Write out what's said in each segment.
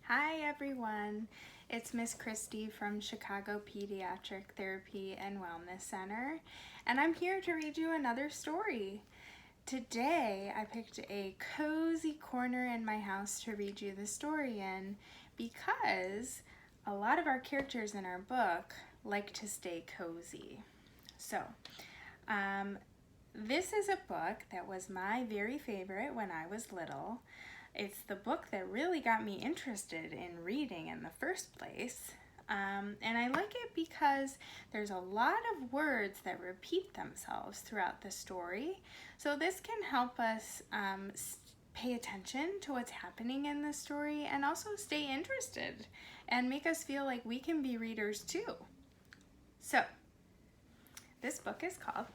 Hi everyone, it's Miss Christi from Chicago Pediatric Therapy and Wellness Center, and I'm here to read you another story. Today I picked a cozy corner in my house to read you the story in because a lot of our characters in our book like to stay cozy. So, this is a book that was my very favorite when I was little. It's the book that really got me interested in reading in the first place. And I like it because there's a lot of words that repeat themselves throughout the story. So this can help us pay attention to what's happening in the story and also stay interested and make us feel like we can be readers too. So this book is called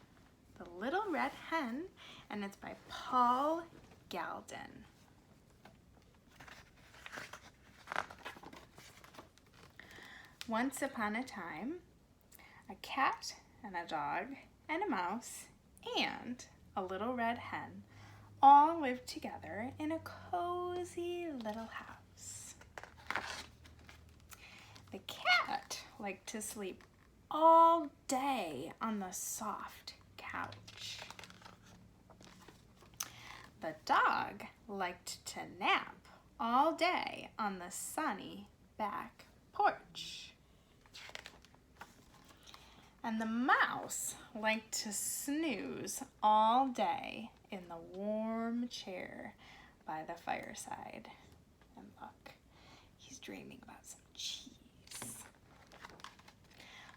The Little Red Hen, and it's by Paul Galden. Once upon a time, a cat and a dog and a mouse and a little red hen all lived together in a cozy little house. The cat liked to sleep all day on the soft couch. The dog liked to nap all day on the sunny back porch. And the mouse liked to snooze all day in the warm chair by the fireside. And look, he's dreaming about some cheese.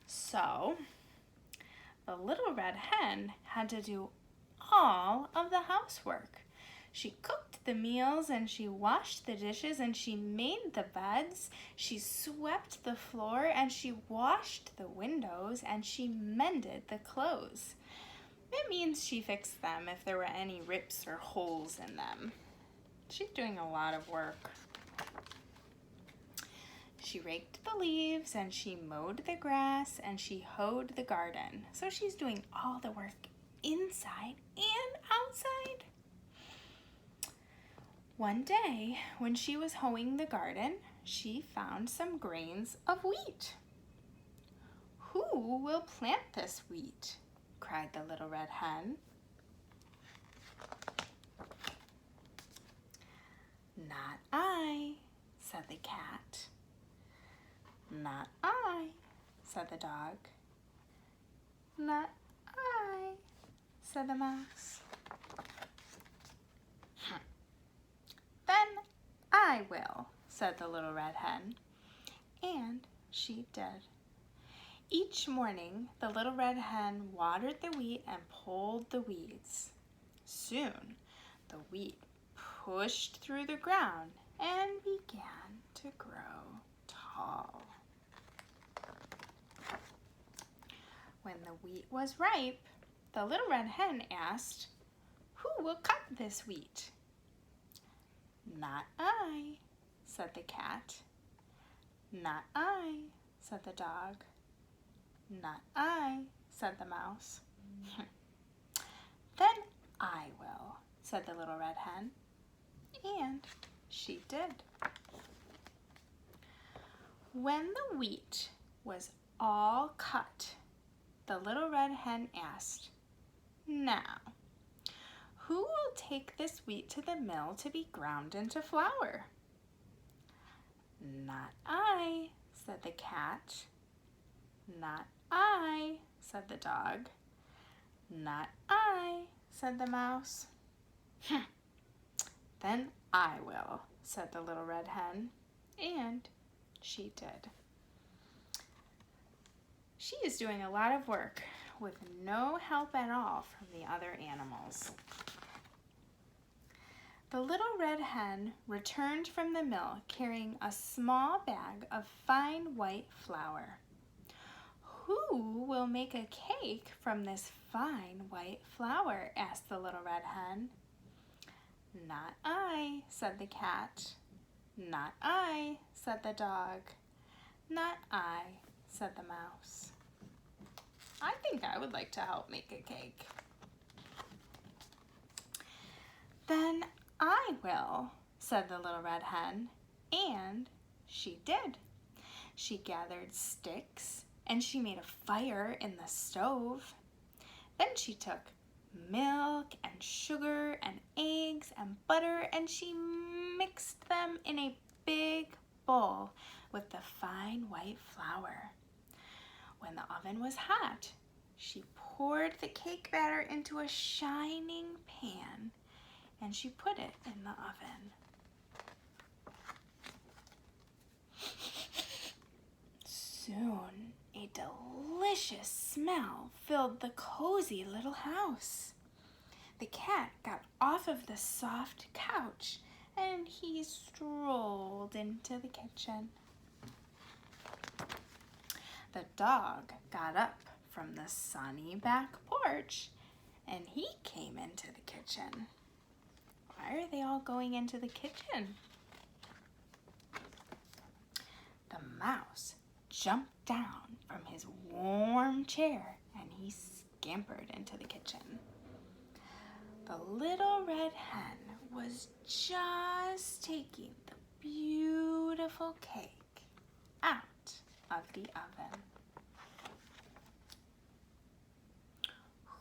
So, the little red hen had to do all of the housework. She cooked the meals and she washed the dishes and she made the beds. She swept the floor and she washed the windows and she mended the clothes. It means she fixed them if there were any rips or holes in them. She's doing a lot of work. She raked the leaves and she mowed the grass and she hoed the garden. So she's doing all the work inside and outside. One day, when she was hoeing the garden, she found some grains of wheat. "Who will plant this wheat?" cried the little red hen. "Not I," said the cat. "Not I," said the dog. "Not I," said the mouse. "Then I will," said the little red hen. And she did. Each morning, the little red hen watered the wheat and pulled the weeds. Soon, the wheat pushed through the ground and began to grow tall. When the wheat was ripe, the little red hen asked, "Who will cut this wheat?" "Not I," said the cat. "Not I," said the dog. "Not I," said the mouse. "Then I will," said the little red hen. And she did. When the wheat was all cut, the little red hen asked, "Now, who will take this wheat to the mill to be ground into flour?" "Not I," said the cat. "Not I," said the dog. "Not I," said the mouse. "Then I will," said the little red hen. And she did. She is doing a lot of work with no help at all from the other animals. The little red hen returned from the mill carrying a small bag of fine white flour. "Who will make a cake from this fine white flour?" asked the little red hen. "Not I," said the cat. "Not I," said the dog. "Not I," said the mouse. I think I would like to help make a cake. "Then I will," said the little red hen, and she did. She gathered sticks and she made a fire in the stove. Then she took milk and sugar and eggs and butter and she mixed them in a big bowl with the fine white flour. When the oven was hot, she poured the cake batter into a shining pan and she put it in the oven. Soon, a delicious smell filled the cozy little house. The cat got off of the soft couch and he strolled into the kitchen. The dog got up from the sunny back porch and he came into the kitchen. Why are they all going into the kitchen? The mouse jumped down from his warm chair and he scampered into the kitchen. The Little Red Hen was just taking the beautiful cake out of the oven.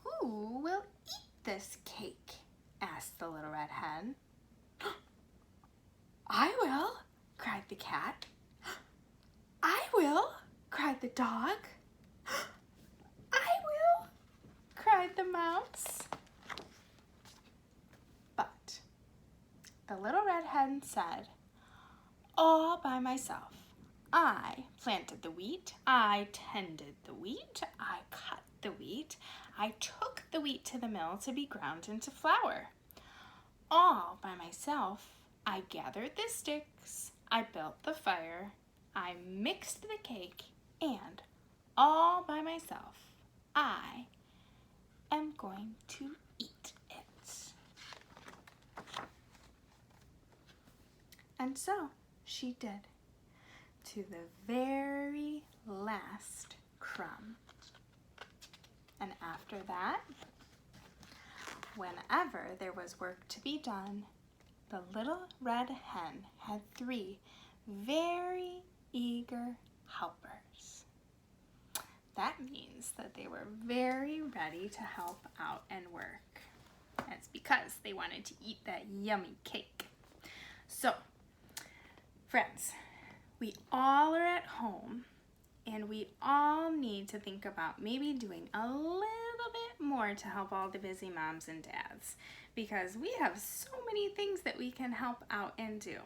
Who will eat this cake? Asked the Little Red Hen. I will, cried the cat. I will, cried the dog. I will, cried the mouse. But the Little Red Hen said, all by myself. I planted the wheat, I tended the wheat, I cut the wheat, I took the wheat to the mill to be ground into flour. All by myself, I gathered the sticks, I built the fire, I mixed the cake, and all by myself, I am going to eat it. And so she did, to the very last crumb. And after that, whenever there was work to be done, the Little Red Hen had 3 very eager helpers. That means that they were very ready to help out and work. That's because they wanted to eat that yummy cake. So, friends, we all are at home and we all need to think about maybe doing a little bit more to help all the busy moms and dads, because we have so many things that we can help out and do.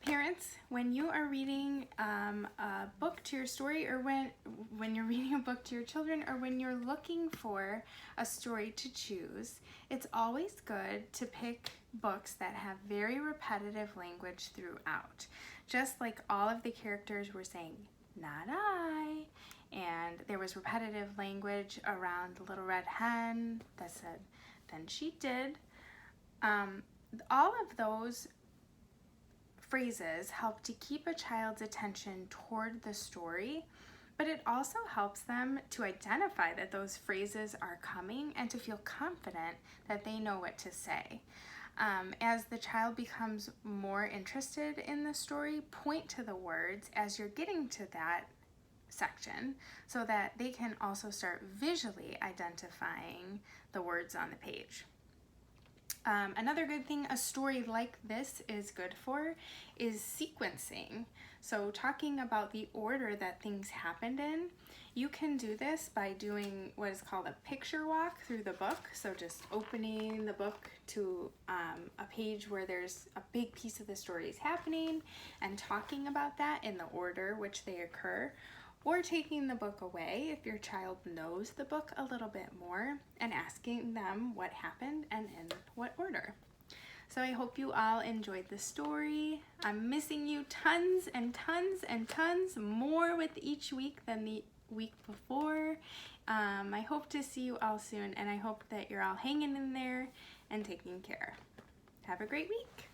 Parents, when you are reading a book to your story, or when you're reading a book to your children, or when you're looking for a story to choose, it's always good to pick books that have very repetitive language throughout. Just like all of the characters were saying, not I, and there was repetitive language around the Little Red Hen that said, then she did. All of those phrases help to keep a child's attention toward the story, but it also helps them to identify that those phrases are coming and to feel confident that they know what to say. As the child becomes more interested in the story, point to the words as you're getting to that section so that they can also start visually identifying the words on the page. Another good thing a story like this is good for is sequencing. So talking about the order that things happened in, you can do this by doing what is called a picture walk through the book. So just opening the book to a page where there's a big piece of the story is happening and talking about that in the order which they occur. Or taking the book away if your child knows the book a little bit more and asking them what happened and in what order. So I hope you all enjoyed the story. I'm missing you tons and tons and tons more with each week than the week before. I hope to see you all soon, and I hope that you're all hanging in there and taking care. Have a great week.